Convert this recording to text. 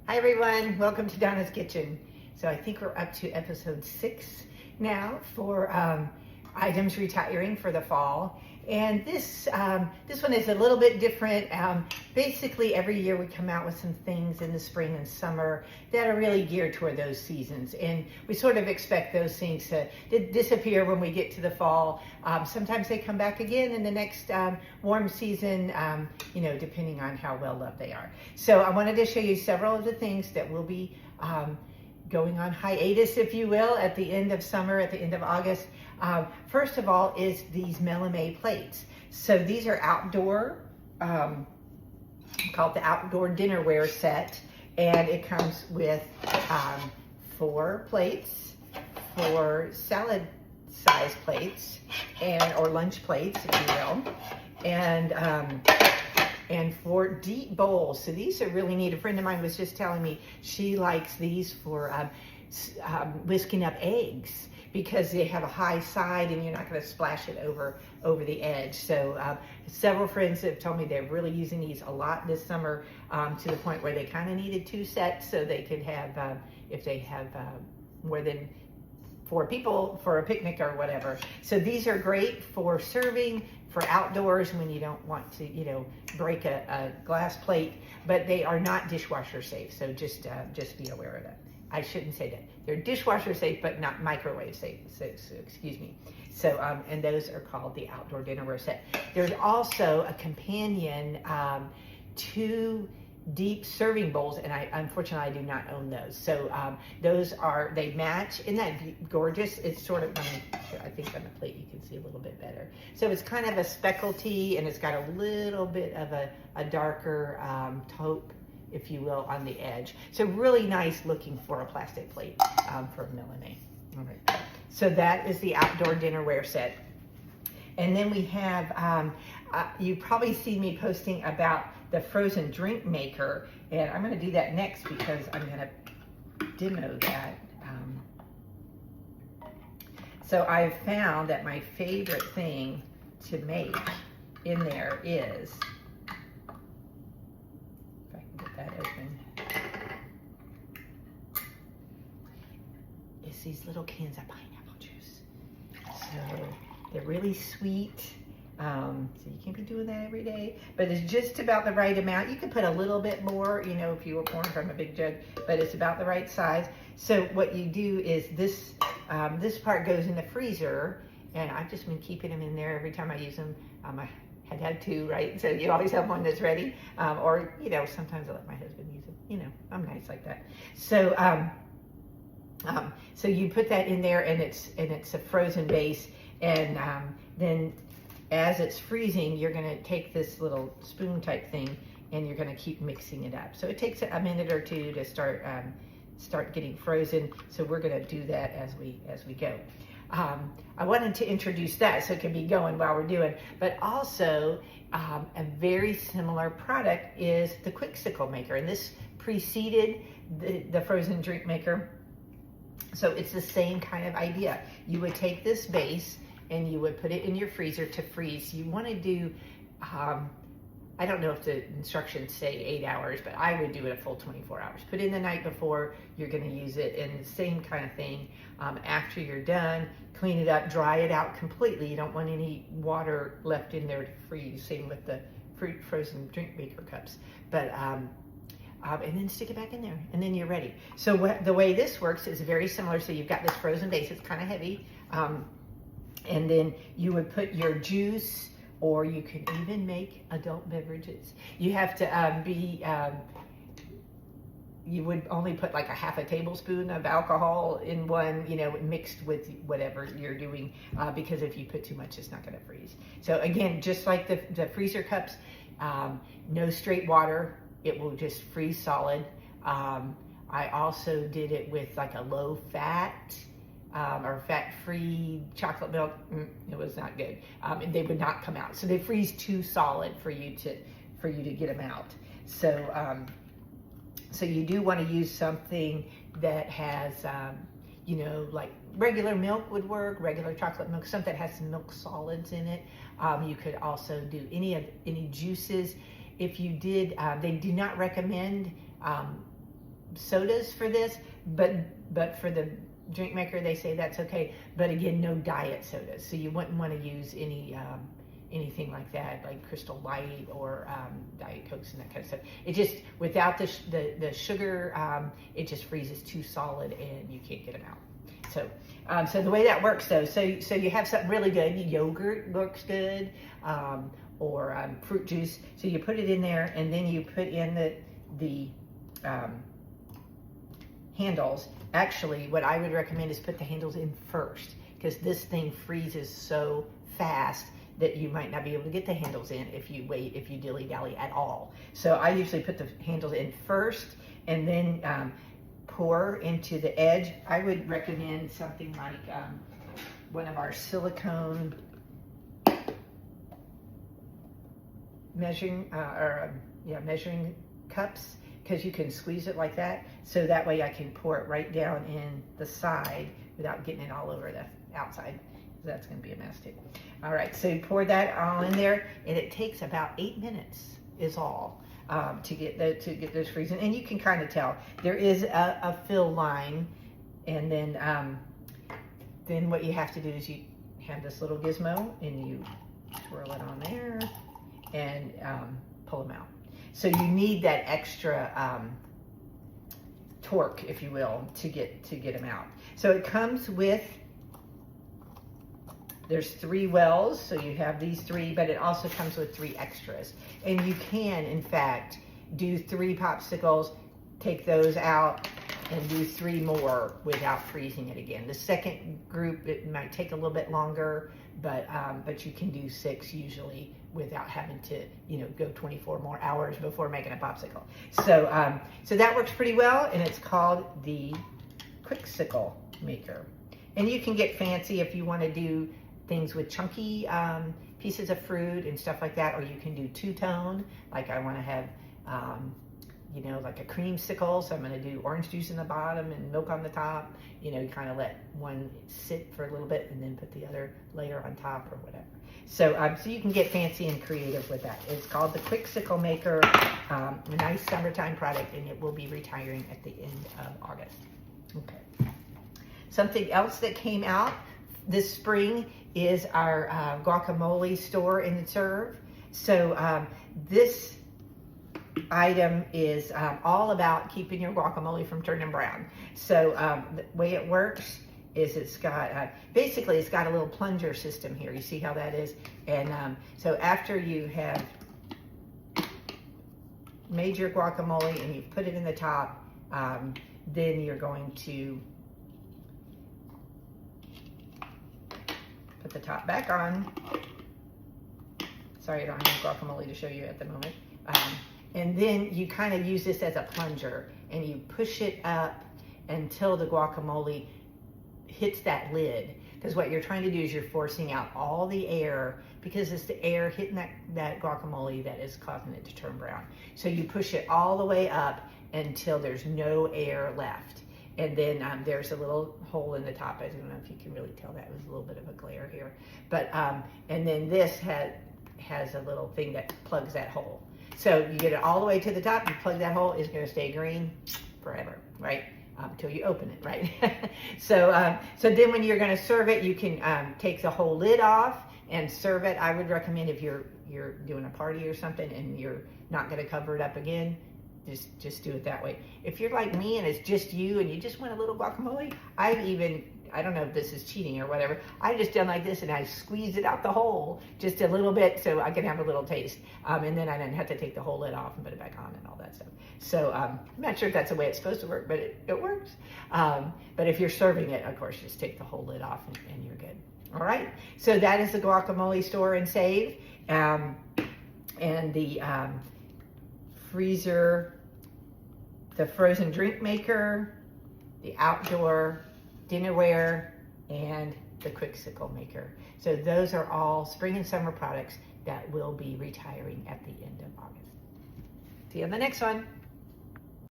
Hi everyone, welcome to Donna's Kitchen. So I think we're up to episode 6 now for items retiring for the fall. And this one is a little bit different. Basically every year we come out with some things in the spring and summer that are really geared toward those seasons. And we sort of expect those things to disappear when we get to the fall. Sometimes they come back again in the next warm season, depending on how well loved they are. So I wanted to show you several of the things that will be going on hiatus, if you will, at the end of summer, at the end of August. First of all is these melamé plates. So these are outdoor, called the outdoor dinnerware set, and it comes with 4 plates, 4 salad size plates, or lunch plates, if you will, and 4 deep bowls. So these are really neat. A friend of mine was just telling me she likes these for whisking up eggs, because they have a high side and you're not going to splash it over the edge. So several friends have told me they're really using these a lot this summer, to the point where they kind of needed 2 sets so they could have, if they have more than 4 people for a picnic or whatever. So these are great for serving for outdoors when you don't want to, break a glass plate, but they are not dishwasher safe. So just be aware of that. I shouldn't say that. They're dishwasher safe, but not microwave safe. So excuse me. So, and those are called the outdoor dinnerware set. There's also a companion 2 deep serving bowls, and unfortunately I do not own those. So those they match. Isn't that gorgeous? It's sort of, I think on the plate you can see a little bit better. So it's kind of a speckledy, and it's got a little bit of a darker taupe, if you will, on the edge. So really nice looking for a plastic plate for melamé. All right. So that is the outdoor dinnerware set. And then we have, you probably see me posting about the frozen drink maker, and I'm going to do that next because I'm going to demo that. So I've found that my favorite thing to make in there is, that open, is these little cans of pineapple juice. So they're really sweet. So you can't be doing that every day, but it's just about the right amount. You could put a little bit more, if you were pouring from a big jug, but it's about the right size. So what you do is this part goes in the freezer, and I've just been keeping them in there every time I use them. I had 2, right? So you always have one that's ready, or sometimes I let my husband use them. I'm nice like that. So so you put that in there, and it's a frozen base, and then as it's freezing, you're going to take this little spoon type thing, and you're going to keep mixing it up. So it takes a minute or 2 to start getting frozen. So we're going to do that as we go. I wanted to introduce that so it can be going while we're doing, but also a very similar product is the Quick-Sickle maker, and this preceded the frozen drink maker. So it's the same kind of idea. You would take this base and you would put it in your freezer to freeze. You want to do, I don't know if the instructions say 8 hours, but I would do it a full 24 hours. Put in the night before you're going to use it, and the same kind of thing. After you're done, clean it up, dry it out completely. You don't want any water left in there to freeze. Same with the frozen drink maker cups. But and then stick it back in there, and then you're ready. So the way this works is very similar. So you've got this frozen base. It's kind of heavy. And then you would put your juice, or you can even make adult beverages. You have to you would only put like a half a tablespoon of alcohol in one, mixed with whatever you're doing, because if you put too much, it's not going to freeze. So again, just like the freezer cups, no straight water. It will just freeze solid. I also did it with like a low fat, or fat-free chocolate milk. It was not good. And they would not come out. So they freeze too solid for you to get them out. So so you do want to use something that has, like regular milk would work, regular chocolate milk, something that has some milk solids in it. You could also do any juices. If you did, they do not recommend sodas for this, but for the drink maker, they say that's okay. But again, no diet sodas. So you wouldn't want to use anything like that, like Crystal Light or Diet Cokes and that kind of stuff. It just, without the sugar, it just freezes too solid and you can't get them out. So the way that works though, so you have something really good. Yogurt looks good, or fruit juice. So you put it in there, and then you put in the handles. Actually, what I would recommend is put the handles in first, because this thing freezes so fast that you might not be able to get the handles in if you dilly-dally at all. So I usually put the handles in first, and then pour into the edge. I would recommend something like one of our silicone measuring cups, because you can squeeze it like that. So that way I can pour it right down in the side without getting it all over the outside. That's going to be a mess too. All right, so you pour that all in there, and it takes about 8 minutes is all to get those freezing. And you can kind of tell there is a fill line, and then what you have to do is you have this little gizmo and you twirl it on there and pull them out. So you need that extra torque, if you will, to get them out. So it comes with, there's 3 wells, so you have these 3, but it also comes with 3 extras. And you can, in fact, do 3 popsicles, take those out, and do 3 more without freezing it again. The second group, it might take a little bit longer, but you can do 6 usually without having to, go 24 more hours before making a popsicle. So that works pretty well, and it's called the Quick-Sickle Maker. And you can get fancy if you want to do things with chunky pieces of fruit and stuff like that, or you can do 2-tone, like I want to have like a creamsicle, so I'm going to do orange juice in the bottom and milk on the top. You kind of let one sit for a little bit and then put the other layer on top or whatever. So you can get fancy and creative with that. It's called the Quick-Sickle Maker, a nice summertime product, and it will be retiring at the end of August. Okay. Something else that came out this spring is our guacamole store and serve. So this item is all about keeping your guacamole from turning brown. So the way it works is it's got, basically it's got a little plunger system here. You see how that is? And so after you have made your guacamole and you've put it in the top, then you're going to put the top back on. Sorry, I don't have guacamole to show you at the moment. And then you kind of use this as a plunger, and you push it up until the guacamole hits that lid. Because what you're trying to do is you're forcing out all the air, because it's the air hitting that guacamole that is causing it to turn brown. So you push it all the way up until there's no air left. And then there's a little hole in the top. I don't know if you can really tell that. It was a little bit of a glare here. But, and then this has a little thing that plugs that hole. So you get it all the way to the top, you plug that hole, it's gonna stay green forever, right? Until you open it, right? So then when you're gonna serve it, you can take the whole lid off and serve it. I would recommend if you're doing a party or something and you're not gonna cover it up again, just do it that way. If you're like me and it's just you and you just want a little guacamole, I don't know if this is cheating or whatever, I just done like this and I squeezed it out the hole just a little bit so I could have a little taste. And then I didn't have to take the whole lid off and put it back on and all that stuff. So I'm not sure if that's the way it's supposed to work, but it works. But if you're serving it, of course, just take the whole lid off and you're good. All right, so that is the guacamole store and save. And the freezer, the frozen drink maker, the outdoor dinnerware, and the Quick-Sickle Maker. So those are all spring and summer products that will be retiring at the end of August. See you on the next one.